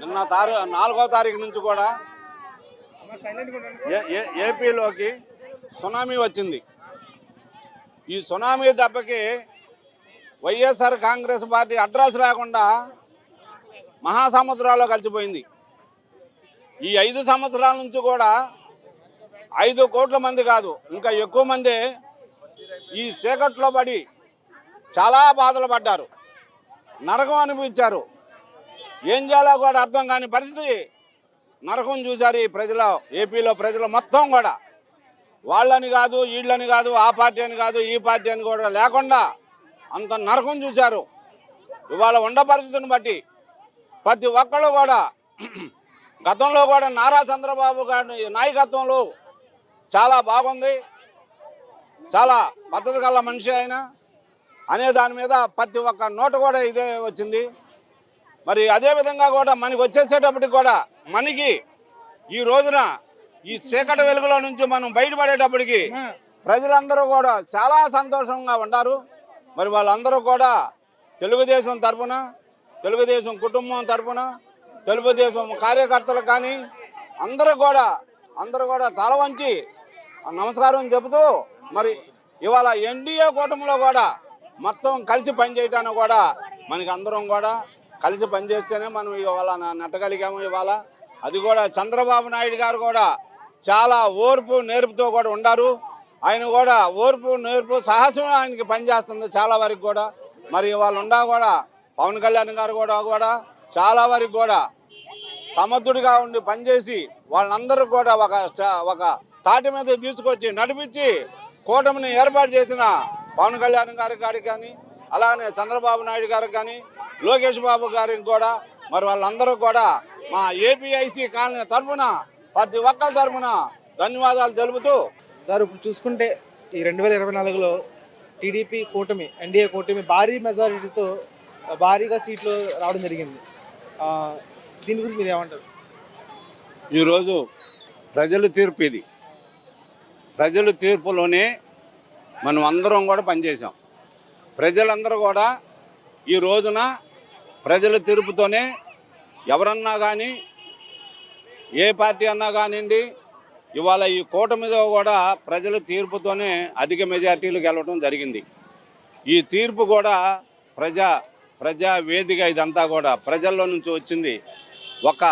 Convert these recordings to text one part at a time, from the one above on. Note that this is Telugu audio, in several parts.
నిన్న 4వ తారీఖు నుంచి కూడా ఏపీలోకి సునామీ వచ్చింది. ఈ సునామీ దెబ్బకి వైఎస్ఆర్ కాంగ్రెస్ పార్టీ అడ్రస్ లేకుండా మహాసముద్రాల్లో కలిసిపోయింది. ఈ 5 సంవత్సరాల నుంచి కూడా 5 కోట్ల మంది కాదు, ఇంకా ఎక్కువ మంది ఈ చీకట్లో పడి చాలా బాధలు పడ్డారు, నరకం అనిపించారు. ఏం చేయాలో కూడా అర్థం కాని పరిస్థితి నరకం చూశారు ఈ ప్రజలు. ఏపీలో ప్రజలు మొత్తం కూడా వాళ్ళని కాదు, వీళ్ళని కాదు, ఆ పార్టీ అని కాదు, ఈ పార్టీ అని కూడా లేకుండా అంత నరకం చూశారు. ఇవాళ ఉండ పరిస్థితిని బట్టి ప్రతి ఒక్కళ్ళు కూడా గతంలో కూడా నారా చంద్రబాబు గారి నాయకత్వంలో చాలా బాగుంది, చాలా పద్ధతి గల మనిషి ఆయన అనే దాని మీద ప్రతి ఒక్క నోట కూడా ఇదే వచ్చింది. మరి అదేవిధంగా కూడా మనకి వచ్చేసేటప్పటికి కూడా మనకి ఈ రోజున ఈ చీకటి వెలుగులో నుంచి మనం బయటపడేటప్పటికి ప్రజలందరూ కూడా చాలా సంతోషంగా ఉంటారు. మరి వాళ్ళందరూ కూడా తెలుగుదేశం తరఫున, తెలుగుదేశం కుటుంబం తరఫున, తెలుగుదేశం కార్యకర్తలు కానీ అందరూ కూడా తల వంచి నమస్కారం చెబుతూ మరి ఇవాళ ఎన్డీఏ కూటమిలో కూడా మొత్తం కలిసి పనిచేయటానికి కూడా మనకి అందరం కూడా కలిసి పనిచేస్తేనే మనం ఇవాళ నెట్టగలిగాము. ఇవాళ అది కూడా చంద్రబాబు నాయుడు గారు కూడా చాలా ఓర్పు నేర్పుతో కూడా ఉన్నారు. ఆయన కూడా ఓర్పు నేర్పు సాహసం ఆయనకి పనిచేస్తుంది చాలా వరకు కూడా. మరి వాళ్ళు కూడా పవన్ కళ్యాణ్ గారు కూడా చాలా వరకు కూడా సమర్థుడిగా ఉండి పనిచేసి వాళ్ళందరూ కూడా ఒక తాటి మీద తీసుకొచ్చి నడిపించి కూటమిని ఏర్పాటు చేసిన పవన్ కళ్యాణ్ గారికి కానీ, అలానే చంద్రబాబు నాయుడు గారికి కానీ, లోకేష్ బాబు గారికి కూడా మరి వాళ్ళందరూ కూడా మా ఏపీఐసి కాలనీ తరఫున ప్రతి ఒక్కరి తరఫున ధన్యవాదాలు తెలుపుతూ. సార్ ఇప్పుడు చూసుకుంటే ఈ 2024లో టీడీపీ కూటమి, ఎన్డీఏ కూటమి భారీ మెజారిటీతో భారీగా సీట్లు రావడం జరిగింది. దీని గురించి మీరు ఏమంటారు? ఈరోజు ప్రజల తీర్పు ఇది. ప్రజల తీర్పులోనే మనం అందరం కూడా పనిచేసాం. ప్రజలందరూ కూడా ఈ రోజున ప్రజల తీర్పుతోనే ఎవరన్నా కానీ, ఏ పార్టీ అన్నా కానివ్వండి, ఇవాళ ఈ కూటమిలో కూడా ప్రజల తీర్పుతోనే అధిక మెజార్టీలు గెలవడం జరిగింది. ఈ తీర్పు కూడా ప్రజా వేదిక, ఇదంతా కూడా ప్రజల్లో నుంచి వచ్చింది. ఒక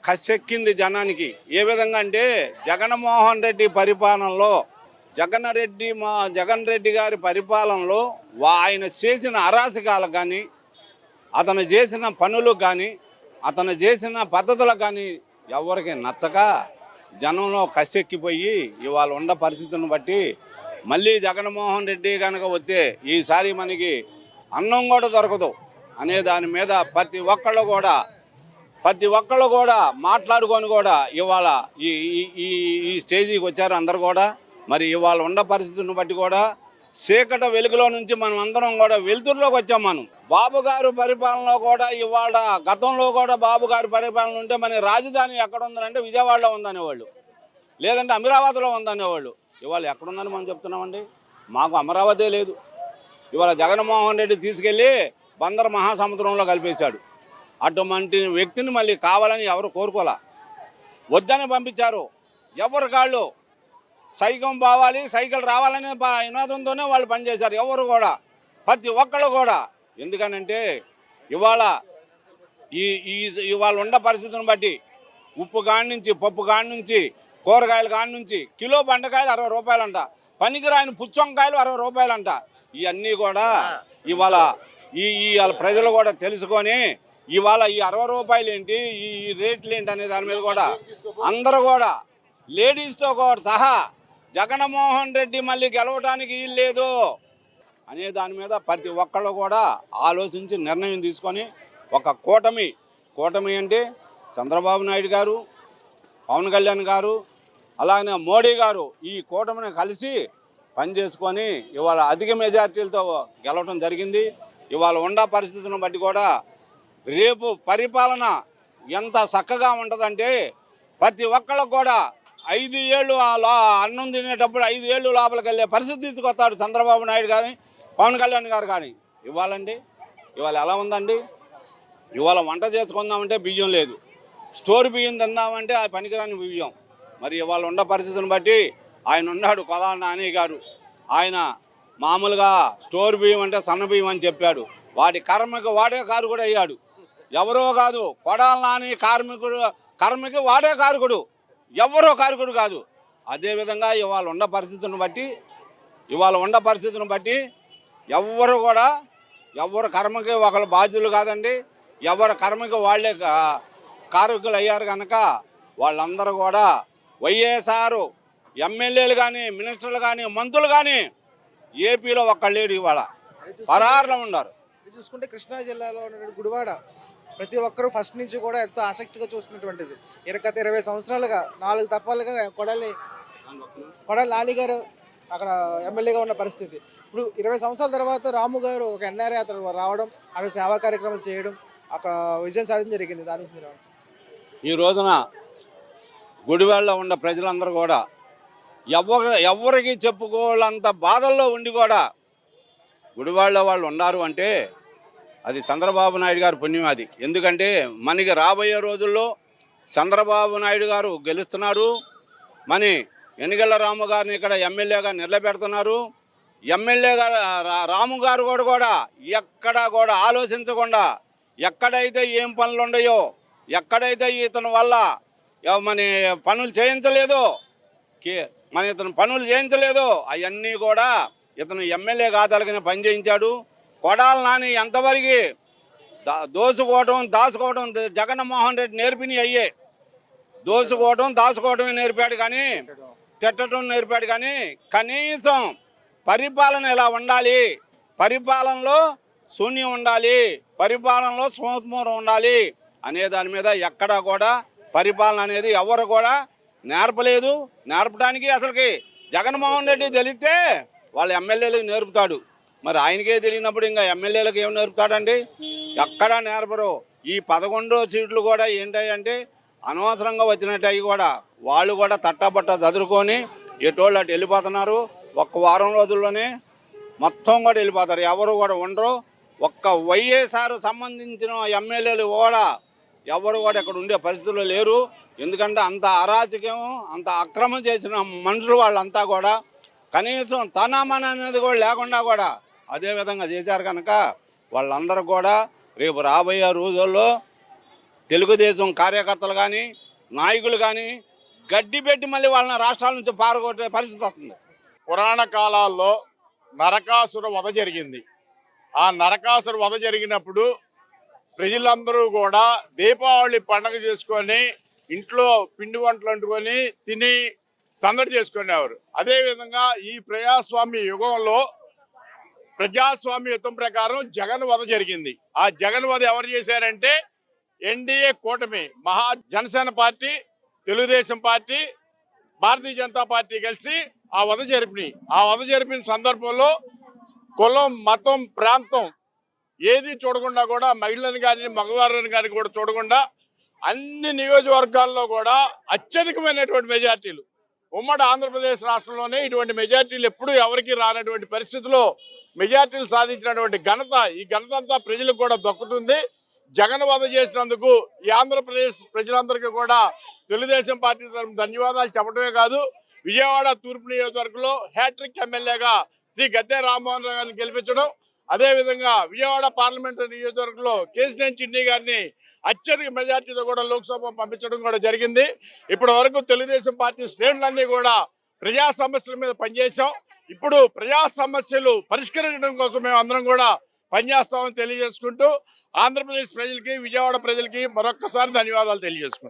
కసెక్కింది జనానికి. ఏ విధంగా అంటే జగన్మోహన్ రెడ్డి పరిపాలనలో జగన్ రెడ్డి గారి పరిపాలనలో ఆయన చేసిన అరాచకాలకు కానీ, అతను చేసిన పనులకు కానీ, అతను చేసిన పద్ధతులకు కానీ ఎవరికి నచ్చక జనంలో కసెక్కిపోయి ఇవాళ ఉన్న పరిస్థితిని బట్టి మళ్ళీ జగన్మోహన్ రెడ్డి కనుక వస్తే ఈసారి మనకి అన్నం కూడా దొరకదు అనే దాని మీద ప్రతి ఒక్కళ్ళు కూడా మాట్లాడుకొని కూడా ఇవాళ ఈ స్టేజీకి వచ్చారు అందరు కూడా. మరి ఇవాళ ఉన్న పరిస్థితిని బట్టి కూడా చీకట వెలుగులో నుంచి మనం అందరం కూడా వెలుతురులోకి వచ్చాం. మనం బాబు గారు పరిపాలనలో కూడా ఇవాళ, గతంలో కూడా బాబు గారి పరిపాలన ఉంటే మన రాజధాని ఎక్కడ ఉందనంటే విజయవాడలో ఉందనేవాళ్ళు, లేదంటే అమరావతిలో ఉందనేవాళ్ళు. ఇవాళ ఎక్కడుందని మనం చెప్తున్నామండి. మాకు అమరావతి లేదు. ఇవాళ జగన్మోహన్ రెడ్డి తీసుకెళ్ళి బందర్ మహాసముద్రంలో కలిపేశాడు. అటువంటి వ్యక్తిని మళ్ళీ కావాలని ఎవరు కోరుకోలే, వద్దని పంపించారు. ఎవరు కాళ్ళు సైకం పోవాలి, సైకిల్ రావాలనే వినోదంతోనే వాళ్ళు పనిచేశారు. ఎవరు కూడా, ప్రతి ఒక్కళ్ళు కూడా. ఎందుకనంటే ఇవాళ ఉన్న పరిస్థితిని బట్టి ఉప్పు కాడి నుంచి, పప్పు కాడి నుంచి, కూరగాయల కాడి నుంచి కిలో బెండకాయలు 60 రూపాయలంట, పనికిరాని పుచ్చంకాయలు 60 రూపాయలంట. ఇవన్నీ కూడా ఇవాళ ప్రజలు కూడా తెలుసుకొని ఇవాళ ఈ 60 రూపాయలు ఏంటి, ఈ రేట్లు ఏంటి అనే దాని మీద కూడా అందరూ కూడా లేడీస్తో కూడా సహా జగన్మోహన్ రెడ్డి మళ్ళీ గెలవడానికి వీల్లేదు అనే దాని మీద ప్రతి ఒక్కళ్ళు కూడా ఆలోచించి నిర్ణయం తీసుకొని ఒక కూటమి అంటే చంద్రబాబు నాయుడు గారు, పవన్ కళ్యాణ్ గారు, అలాగే మోడీ గారు ఈ కూటమిని కలిసి పనిచేసుకొని ఇవాళ అధిక మెజార్టీలతో గెలవడం జరిగింది. ఇవాళ ఉన్న పరిస్థితిని బట్టి కూడా రేపు పరిపాలన ఎంత చక్కగా ఉంటుందంటే ప్రతి ఒక్కళ్ళకు కూడా 5 ఏళ్ళు అన్నం తినేటప్పుడు 5 ఏళ్ళు లోపలికి వెళ్ళే పరిస్థితి తీసుకొస్తాడు చంద్రబాబు నాయుడు కానీ, పవన్ కళ్యాణ్ గారు కానీ. ఇవాళ ఎలా ఉందండి? ఇవాళ వంట చేసుకుందామంటే బియ్యం లేదు, స్టోర్ బియ్యం తిందామంటే ఆ పనికిరాని బియ్యం. మరి ఇవాళ ఉన్న పరిస్థితిని బట్టి ఆయన ఉన్నాడు కొడాలి నాని గారు, ఆయన మామూలుగా స్టోర్ బియ్యం అంటే సన్న బియ్యం అని చెప్పాడు. వాడి కర్మకి వాడే కారకుడు అయ్యాడు, ఎవరో కాదు. కొడాలి నాని కర్మకి వాడే కారకుడు, ఎవరో కారకుడు కాదు. అదేవిధంగా ఇవాళ ఉన్న పరిస్థితిని బట్టి ఎవ్వరు కూడా ఎవరు కర్మకి ఒకరు బాధ్యులు కాదండి. ఎవరి కర్మకి వాళ్ళే కారకులు అయ్యారు కనుక వాళ్ళందరూ కూడా వైఎస్ఆర్ ఎమ్మెల్యేలు కానీ, మినిస్టర్లు కానీ, మంత్రులు కానీ ఏపీలో ఒక్కళ్ళేడు ఇవాళ పరారులో ఉన్నారు. ఇది చూసుకుంటే కృష్ణా జిల్లాలో ఉన్నటువంటి గుడివాడ ప్రతి ఒక్కరూ ఫస్ట్ నుంచి కూడా ఎంతో ఆసక్తిగా చూస్తున్నటువంటిది. గత 20 సంవత్సరాలుగా 4 తప్పాలుగా కొడాలి నాని గారు అక్కడ ఎమ్మెల్యేగా ఉన్న పరిస్థితి. ఇప్పుడు 20 సంవత్సరాల తర్వాత రాము గారు ఒక ఎన్ఆర్ఐ అతను రావడం, అక్కడ సేవా కార్యక్రమాలు చేయడం, అక్కడ విజయం సాధించడం జరిగింది. దాని నుంచి మీరు ఈ రోజున గుడివాడలో ఉన్న ప్రజలందరూ కూడా ఎవరికి చెప్పుకోవాలంత బాధల్లో ఉండి కూడా గుడివాడలో వాళ్ళు ఉన్నారు అంటే అది చంద్రబాబు నాయుడు గారు పుణ్యం. అది ఎందుకంటే మనకి రాబోయే రోజుల్లో చంద్రబాబు నాయుడు గారు గెలుస్తున్నారు, మని ఎన్నికల రాము గారిని ఇక్కడ ఎమ్మెల్యేగా నిలబెడుతున్నారు. ఎమ్మెల్యేగా రాము గారు కూడా ఎక్కడా కూడా ఆలోచించకుండా, ఎక్కడైతే ఏం పనులు ఉన్నాయో, ఎక్కడైతే ఇతని వల్ల మన పనులు చేయించలేదో అవన్నీ కూడా ఇతను ఎమ్మెల్యే ఖాతాలకి పని చేయించాడు. కొడాలి నాని ఎంతవరకు దాచుకోవడం జగన్మోహన్ రెడ్డి నేర్పిని అయ్యే. దాచుకోవడమే నేర్పాడు కానీ, తిట్టడం నేర్పాడు కానీ, కనీసం పరిపాలన ఎలా ఉండాలి, పరిపాలనలో శూన్యం ఉండాలి, పరిపాలనలో స్మూరం ఉండాలి అనే దాని మీద ఎక్కడా కూడా పరిపాలన అనేది ఎవరు కూడా నేర్పలేదు. నేర్పడానికి అసలుకి జగన్మోహన్ రెడ్డి తెలిస్తే వాళ్ళ ఎమ్మెల్యేలకు నేర్పుతాడు. మరి ఆయనకే తెలియనప్పుడు ఇంకా ఎమ్మెల్యేలకు ఏం నేర్పుతాడండి? ఎక్కడా నేర్పరు. ఈ 11 సీట్లు కూడా ఏంటంటే అనవసరంగా వచ్చినట్టు అవి కూడా వాళ్ళు కూడా తట్టబట్ట చదువుకొని ఎటోళ్ళు అటు వెళ్ళిపోతున్నారు. ఒక్క వారం రోజుల్లోనే మొత్తం కూడా వెళ్ళిపోతారు, ఎవరు కూడా ఉండరు. ఒక్క వైఎస్ఆర్ సంబంధించిన ఎమ్మెల్యేలు కూడా ఎవరు కూడా ఇక్కడ ఉండే పరిస్థితుల్లో లేరు. ఎందుకంటే అంత అరాచకం, అంత అక్రమం చేసిన మనుషులు వాళ్ళంతా కూడా కనీసం తనమన అనేది కూడా లేకుండా కూడా అదే విధంగా చేశారు కనుక వాళ్ళందరూ కూడా రేపు రాబోయే రోజుల్లో తెలుగుదేశం కార్యకర్తలు కానీ, నాయకులు కానీ గడ్డి పెట్టి మళ్ళీ వాళ్ళని రాష్ట్రాల నుంచి పారగొట్టే పరిస్థితి వస్తుంది. పురాణ కాలాల్లో నరకాసుర వధ జరిగింది. ఆ నరకాసుర వధ జరిగినప్పుడు ప్రజలందరూ కూడా దీపావళి పండగ చేసుకొని ఇంట్లో పిండి వంటలు వండుకొని తిని సందడి చేసుకునేవారు. అదేవిధంగా ఈ ప్రజాస్వామ్య యుగంలో ప్రజాస్వామ్య యుద్ధం ప్రకారం జగన్ వధ జరిగింది. ఆ జగన్ వధ ఎవరు చేశారంటే ఎన్డీఏ కూటమి, Janasena party, Telugu Desam party, Bharatiya Janata party కలిసి ఆ వధ జరిపిన సందర్భంలో కులం, మతం, ప్రాంతం ఏది చూడకుండా కూడా మహిళలను కానీ మగవారిని కానీ కూడా చూడకుండా అన్ని నియోజకవర్గాల్లో కూడా అత్యధికమైనటువంటి మెజార్టీలు, ఉమ్మడి ఆంధ్రప్రదేశ్ రాష్ట్రంలోనే ఇటువంటి మెజార్టీలు ఎప్పుడూ ఎవరికి రానటువంటి పరిస్థితిలో మెజార్టీలు సాధించినటువంటి ఈ ఘనత అంతా ప్రజలకు కూడా దక్కుతుంది. జగన్ వధ చేసినందుకు ఈ ఆంధ్రప్రదేశ్ ప్రజలందరికీ కూడా తెలుగుదేశం పార్టీ తరఫున ధన్యవాదాలు చెప్పడమే కాదు, విజయవాడ తూర్పు నియోజకవర్గంలో హ్యాట్రిక్ ఎమ్మెల్యేగా శ్రీ గద్దె రామ్మోహన్ రావు గారిని గెలిపించడం, అదేవిధంగా విజయవాడ పార్లమెంటరీ నియోజకవర్గంలో కేశినేని చిన్ని గారిని అత్యధిక మెజార్టీతో కూడా లోక్సభ పంపించడం కూడా జరిగింది. ఇప్పటి వరకు తెలుగుదేశం పార్టీ శ్రేణులన్నీ కూడా ప్రజా సమస్యల మీద పనిచేశాం. ఇప్పుడు ప్రజా సమస్యలు పరిష్కరించడం కోసం మేము అందరం కూడా పనిచేస్తామని తెలియజేసుకుంటూ ఆంధ్రప్రదేశ్ ప్రజలకి, విజయవాడ ప్రజలకి మరొక్కసారి ధన్యవాదాలు తెలియజేసుకుంటాం.